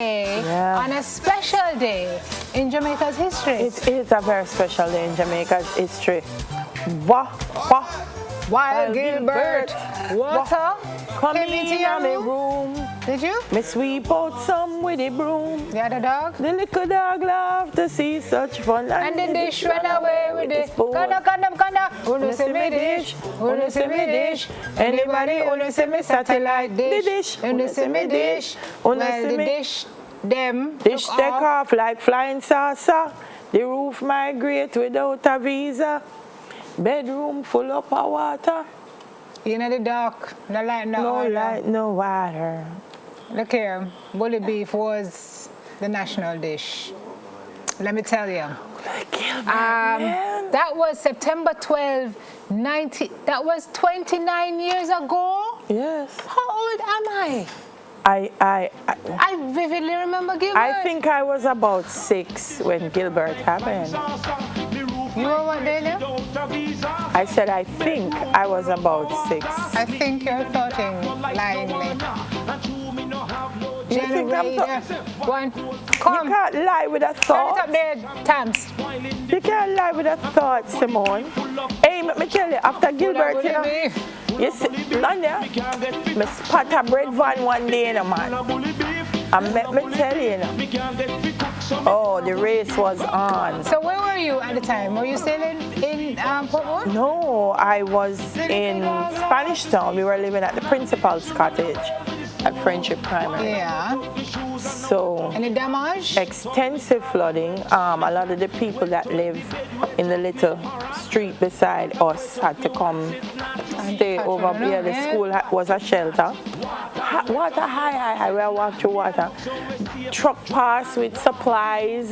On a special day in Jamaica's history. It is a very special day in Jamaica's history. While Gilbert water come came into your my room. Did you? Me sweep out some with the broom. The other dog? The little dog laughed to see such fun. And the dish ran away with the spoon. Gonna. Wanna see me dish? Wanna see me dish? Anybody wanna see me satellite dish? Wanna see me dish? Well, the dish, them dish take off like flying saucer. The roof migrate without a visa. Bedroom full up of water. You know the dark, no light, no water. No light, no water. Look here, bully beef was the national dish. Let me tell you. That was September 12, that was 29 years ago? Yes. How old am I? I vividly remember Gilbert. I think I was about 6 when Gilbert happened. You were what day now? I said I think I was about 6. I think you're thoughting lyingly. You think I'm One. Come. You can't lie with a thought. Turn it up there, Tams. You can't lie with a thought, Simone. Hey, let me tell you, after Gilbert, you know, you see, Lanya, me spot a bread van one day, you know, man. And let me tell you, oh, the race was on. So where were you at the time? Were you still in Portmore? No, I was in Spanish Town. We were living at the principal's cottage at Friendship Primary. Yeah. So, any damage? Extensive flooding. A lot of the people that live in the little street beside us had to come stay over here. The school was a shelter. Water high. We walked through water. Truck passed with supplies.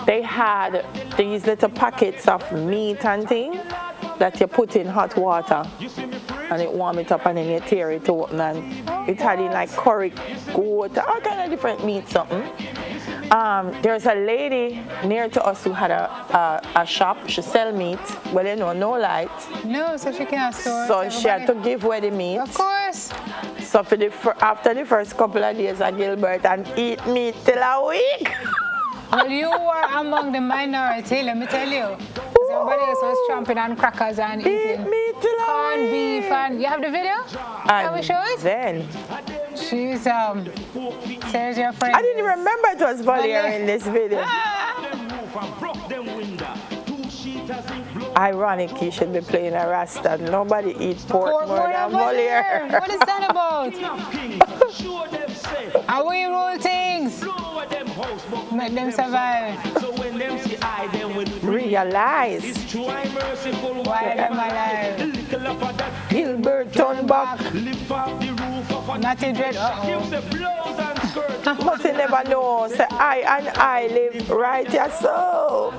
They had these little packets of meat and things that you put in hot water and it warm it up and then you tear it open and it had in like curry, goat, all kind of different meat something. There's a lady near to us who had a shop. She sell meat, but you know, no light. No, so she can't store. So she had to give away the meat. Of course. So after the first couple of days at Gilbert and eat meat till a week. Well, you were among the minority, let me tell you. Everybody else was chomping on crackers and eating corned beef. And you have the video? Can we show it? Then she's says your friend. I didn't remember it was Voliere in this video. Ironic, you should be playing a Rasta. Nobody eats pork more than Voliere. What is that about? How we rule things? Make them survive. Realize why them alive. Gilbert turn back. Nothing dread. Must you never know. Say I live right here so.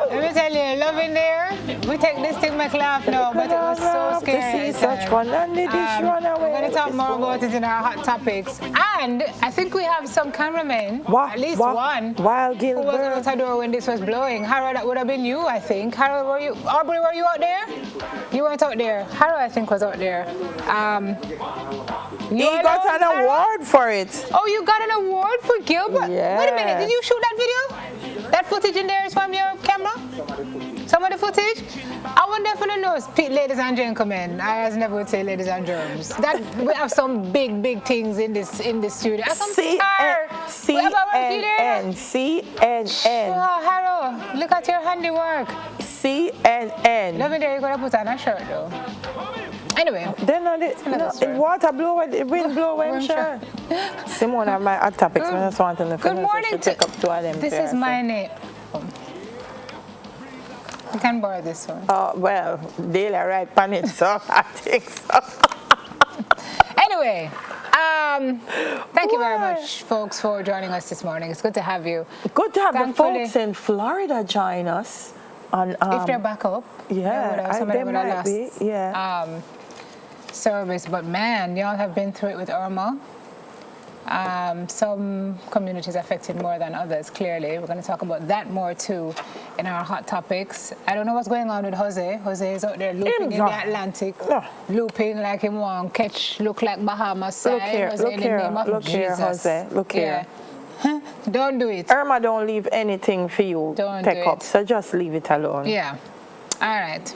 Let me tell you, love in there. We take this thing make laugh now, but it was so scary. To see such fun and the dish run away. We're going to talk more about it in our hot topics. And I think we have some cameramen, at least one, while Gilbert who was out the door when this was blowing. Harold, that would have been you, I think. Harold, were you? Aubrey, were you out there? You weren't out there. Harold, I think, was out there. He got an award for it. Oh, you got an award for Gilbert? Yeah. Wait a minute, did you shoot that video? That footage in there is from your camera? Some of the footage? I would definitely know, ladies and gentlemen. I never would say ladies and germs. That we have some big things in this studio. CNN. Oh, Harold, look at your handiwork. CNN. Let me there, you're gonna put on a shirt though. Anyway. Then the water blow away, the wind blow away, I'm sure. Simone have my hot topics. I just want to know. Good morning. Take up two of them. This is my name. You can borrow this one. Oh, well, they'll write on it, so I think so. Anyway, thank you very much, folks, for joining us this morning. It's good to have you. Good to have the folks in Florida join us. If they're back up. Yeah, they might be. Yeah. Service. But man, y'all have been through it with Irma. Some communities affected more than others, clearly. We're going to talk about that more too in our hot topics. I don't know what's going on with Jose. Jose is out there looping in the Atlantic, looping like him want catch, look like Bahamas side. Look here, Jose. Look here. Huh? Don't do it. Irma don't leave anything for you to pick up, so just leave it alone. Yeah. All right.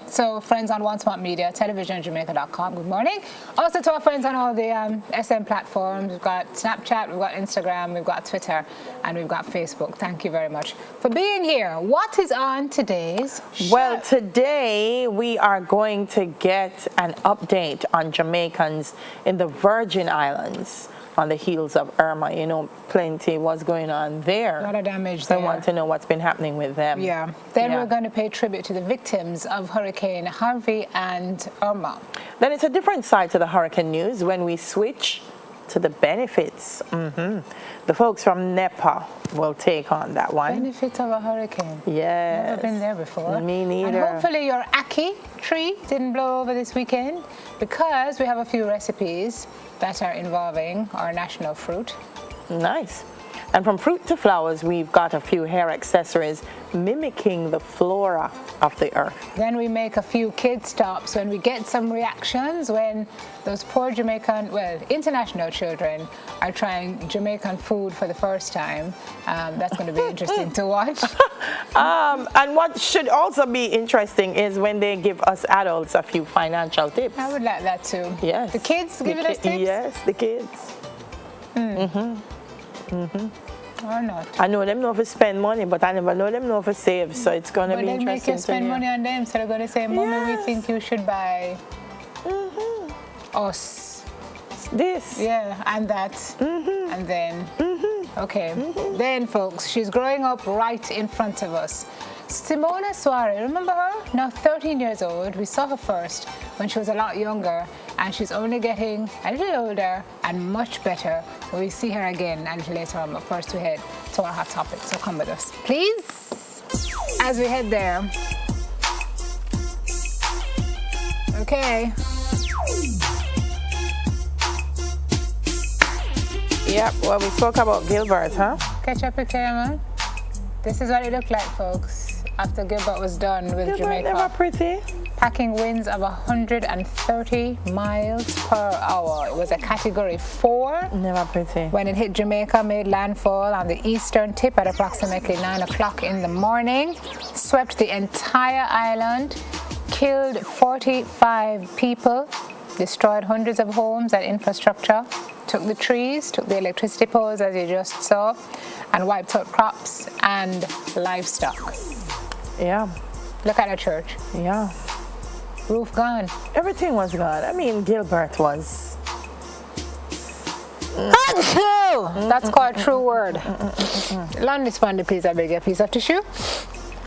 So friends on One Smart Media, televisionjamaica.com, good morning. Also to our friends on all the SM platforms, we've got Snapchat, we've got Instagram, we've got Twitter, and we've got Facebook. Thank you very much for being here. What is on today's show? Well, today we are going to get an update on Jamaicans in the Virgin Islands on the heels of Irma. You know, plenty was going on there. A lot of damage so there. I want to know what's been happening with them. Yeah. Then we're going to pay tribute to the victims of Hurricane Harvey and Irma. Then it's a different side to the hurricane news when we switch to the benefits. The folks from NEPA will take on that one. Benefits of a hurricane. Yes. Never been there before. Me neither. And hopefully your ackee tree didn't blow over this weekend, because we have a few recipes that are involving our national fruit. Nice. And from fruit to flowers, we've got a few hair accessories mimicking the flora of the earth. Then we make a few kid stops when we get some reactions when those poor Jamaican, well, international children are trying Jamaican food for the first time. That's going to be interesting to watch. And what should also be interesting is when they give us adults a few financial tips. I would like that too. Yes. The kids giving us tips? Yes, the kids. Or not. I know them know if spend money, but I never know them know if save, so it's going to be interesting. But they make you spend money on them, so they're going to say, Mommy, we think you should buy us. This. Yeah, and that. And then, okay. Then, folks, she's growing up right in front of us. Simona Soare, remember her? Now 13 years old. We saw her first when she was a lot younger, and she's only getting a little older and much better. We'll see her again a little later on, but first we head to our hot topic. So come with us, please, as we head there. Okay. Yep, well, we spoke about Gilbert, huh? Catch up with Karen. This is what it looked like, folks, after Gilbert was done with Gilbert Jamaica. Never pretty. Packing winds of 130 miles per hour. It was a category 4. Never pretty. When it hit Jamaica, made landfall on the eastern tip at approximately 9 o'clock in the morning. Swept the entire island. Killed 45 people. Destroyed hundreds of homes and infrastructure. Took the trees, took the electricity poles, as you just saw, and wiped out crops and livestock. Yeah. Look at the church. Yeah. Roof gone. Everything was gone. I mean, Gilbert was... That's called true word. Land this one, please, I beg you, a piece of tissue.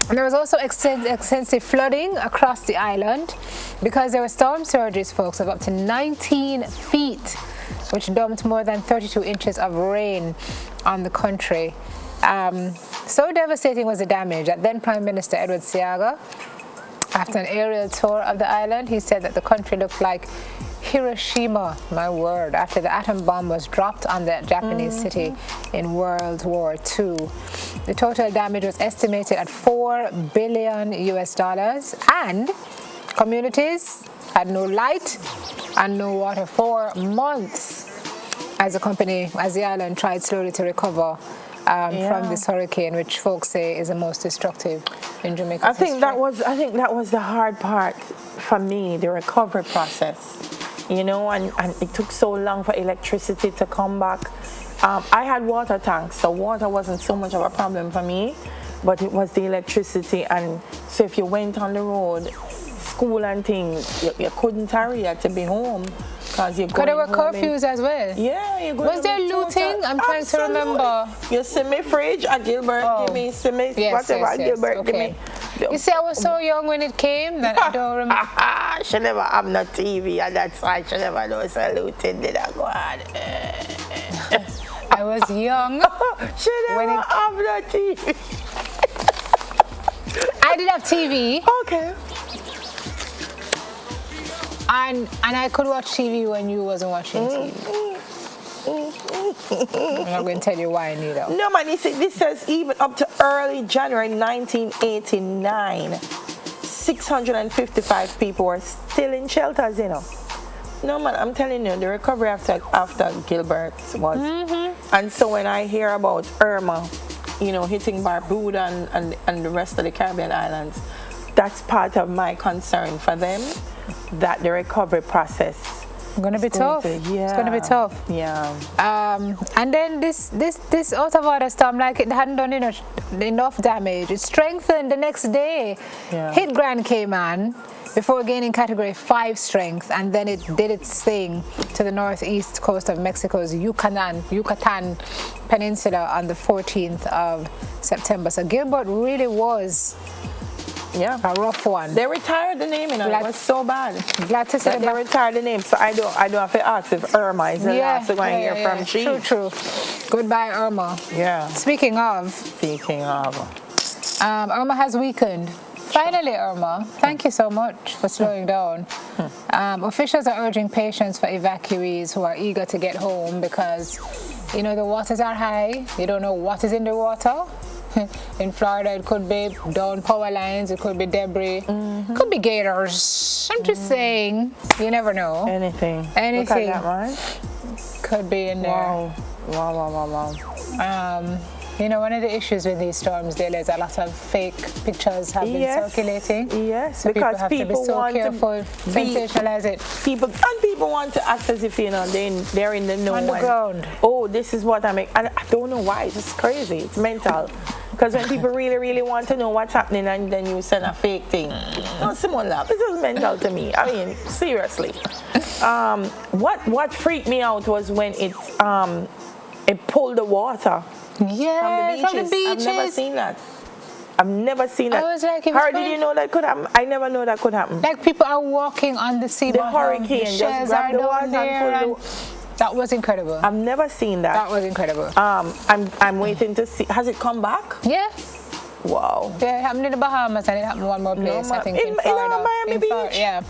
And there was also extensive flooding across the island because there were storm surges, folks, of up to 19 feet, which dumped more than 32 inches of rain on the country. So devastating was the damage that then Prime Minister Edward Seaga, after an aerial tour of the island, he said that the country looked like Hiroshima, my word, after the atom bomb was dropped on the Japanese city in World War II. The total damage was estimated at $4 billion US, and communities had no light and no water for months as the island tried slowly to recover from this hurricane, which folks say is the most destructive in Jamaica. I think that was the hard part for me, the recovery process. You know, and it took so long for electricity to come back. I had water tanks, so water wasn't so much of a problem for me, but it was the electricity. And so if you went on the road, school and things, you couldn't hurry to be home because you're going there were home curfews as well. Yeah, you're going. Was there looting? I'm trying to remember. You see me fridge and Gilbert give me, see me whatever Gilbert give me. You see, I was so young when it came that I don't remember. She never have no TV, and that's why she never knows looting did I go on. I was young. She never have no TV. I did have TV. Okay. And I could watch TV when you wasn't watching TV. I'm not going to tell you why neither. No, man, this says even up to early January 1989, 655 people were still in shelters, you know. No, man, I'm telling you, the recovery after Gilbert was. And so when I hear about Irma, you know, hitting Barbuda and the rest of the Caribbean islands, that's part of my concern for them, that the recovery process going to be tough. It's going to be tough. Yeah. And then this out of order storm, like it hadn't done enough damage. It strengthened the next day. Yeah. Hit Grand Cayman before gaining category 5 strength, and then it did its thing to the northeast coast of Mexico's Yucatan Peninsula on the 14th of September. So Gilbert really was a rough one. They retired the name, you know. It was so bad. Glad to say they retired the name, so I don't have to ask if Irma is the last one I hear from. True. Goodbye, Irma. Yeah. Speaking of. Irma has weakened. Finally, Irma, thank you so much for slowing down. Officials are urging patients for evacuees who are eager to get home because, you know, the waters are high. You don't know what is in the water. In Florida, it could be down power lines, it could be debris, it could be gators. I'm just saying, you never know. Anything. Look at that one. Could be in there. Wow. You know, one of the issues with these storms, there's a lot of fake pictures have been circulating. Yes, so because people have to be so careful, sensationalize it. People want to act as if, you know, they're in the know. Underground. Oh, this is what and I don't know why. It's just crazy. It's mental. Because when people really, really want to know what's happening and then you send a fake thing. No, Simone Love, this is mental to me. I mean, seriously. What freaked me out was when it pulled the water from the beaches. I've never seen that. I was like, how did you know that could happen? I never know that could happen. Like people are walking on the sea. The hurricane just grabbed the water and pulled the. That was incredible. I've never seen that. That was incredible. I'm waiting to see. Has it come back? Yeah. Wow. Yeah, it happened in the Bahamas and it happened one more place. I think in Florida. Miami Beach. Yeah.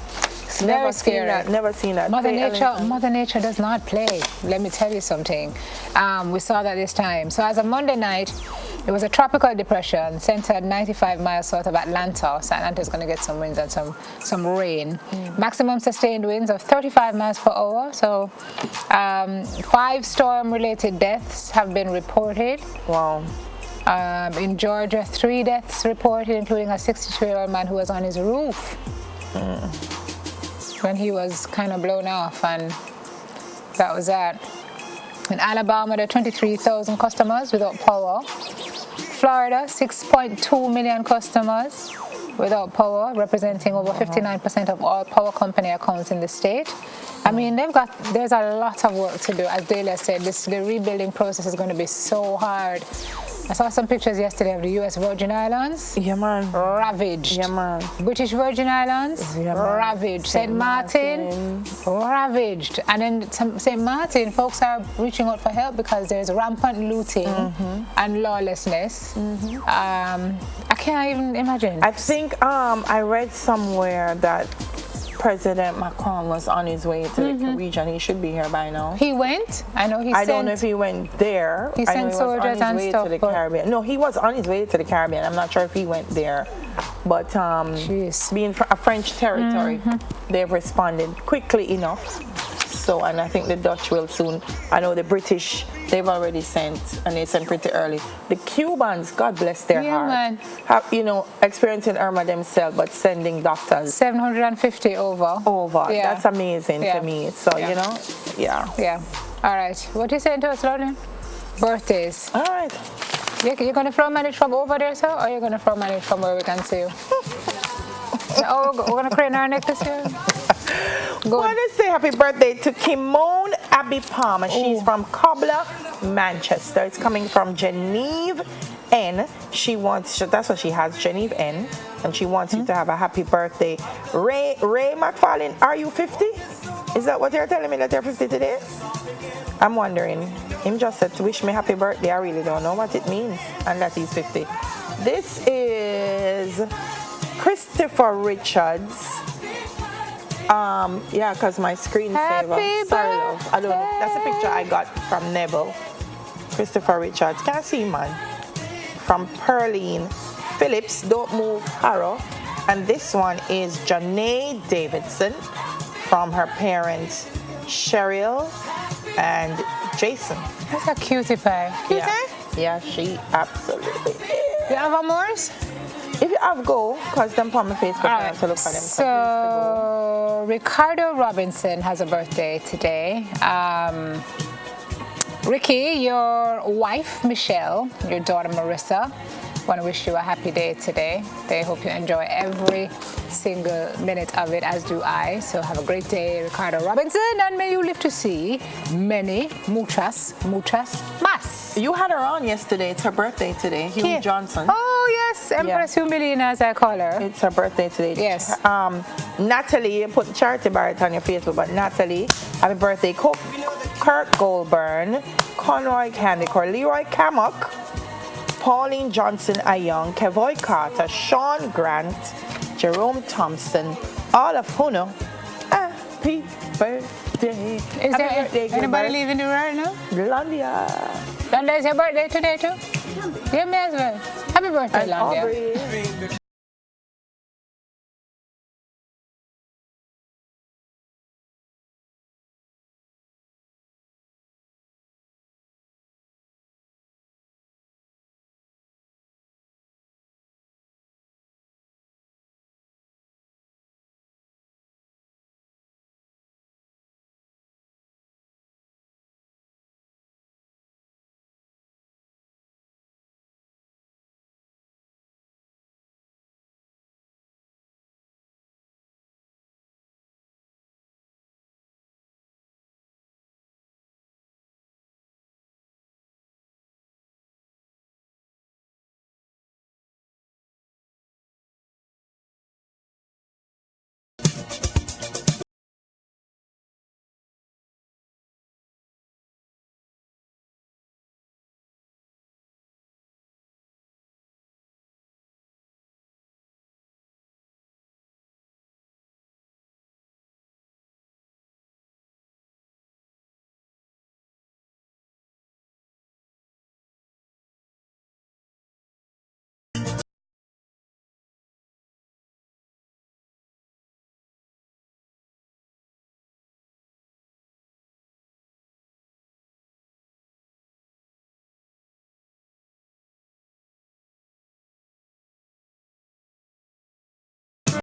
It's very scary. Never seen that. Mother Nature does not play. Let me tell you something. We saw that this time. So as of Monday night, it was a tropical depression centered 95 miles south of Atlanta. So Atlanta's going to get some winds and some rain. Maximum sustained winds of 35 miles per hour. So 5 storm-related deaths have been reported. Wow. In Georgia, 3 deaths reported, including a 62-year-old man who was on his roof when he was kind of blown off, and that was that. In Alabama, there are 23,000 customers without power. Florida, 6.2 million customers without power, representing over 59% of all power company accounts in the state. I mean, there's a lot of work to do. As Delia said, the rebuilding process is going to be so hard. I saw some pictures yesterday of the U.S. Virgin Islands. Yeah, man. Ravaged. Yeah, man. British Virgin Islands. Yeah, ravaged. St. Martin. Ravaged. And then St. Martin, folks are reaching out for help because there's rampant looting and lawlessness. I can't even imagine. I think I read somewhere that President Macron was on his way to the region. He should be here by now. He went? I know I don't know if he went there. He sent soldiers and stuff. To the Caribbean. No, he was on his way to the Caribbean. I'm not sure if he went there. But being a French territory, they've responded quickly enough. So, and I think the Dutch will soon. I know the British, they've already sent, and they sent pretty early. The Cubans, God bless their heart, have, experiencing Irma themselves, but sending doctors. 750 over. Yeah. That's amazing to me. So, Yeah. All right. What are you saying to us, Lauren? Birthdays. All right. You're going to throw money from over there, sir, or you're going to throw money from where we can see you? We're going to crane our neck this year? I want to say happy birthday to Kimone Abby Palmer. She's from Cobbler, Manchester. It's coming from Genevieve N. That's what she has, Genevieve N. And she wants you to have a happy birthday. Ray McFarlane, are you 50? Is that what you're telling me, that you're 50 today? I'm wondering. Him just said to wish me happy birthday. I really don't know what it means, and that he's 50. This is Christopher Richards. Yeah, because my screensaver. Happy Sorry, love. I don't know. That's a picture I got from Neville. Christopher Richards. Can't see, man. From Pearline Phillips, Don't Move, Harrow. And this one is Janae Davidson from her parents, Cheryl and Jason. That's a cutie pie. Cutie? Yeah, she absolutely is. You have more? If you have, go, because them on my Facebook, I have to look for them. So, Ricardo Robinson has a birthday today. Ricky, your wife, Michelle, your daughter, Marissa, want to wish you a happy day today. They hope you enjoy every single minute of it, as do I. So have a great day, Ricardo Robinson, and may you live to see many, muchas más. You had her on yesterday. It's her birthday today. Hugh Johnson. Oh, yes. Empress Humilian, as I call her. It's her birthday today. Yes. Natalie, you put Charity Barrett on your Facebook, but Natalie, happy birthday. Kirk Goldburn, Conroy Candicor, Leroy Kamock, Pauline Johnson Ayong, Kevoy Carter, Sean Grant, Jerome Thompson, all of Huno. Happy birthday. Is there anybody leaving you right now? Landia. Landia, it's your birthday today too? Yeah, me as well. Happy birthday, And Landia. Aubrey.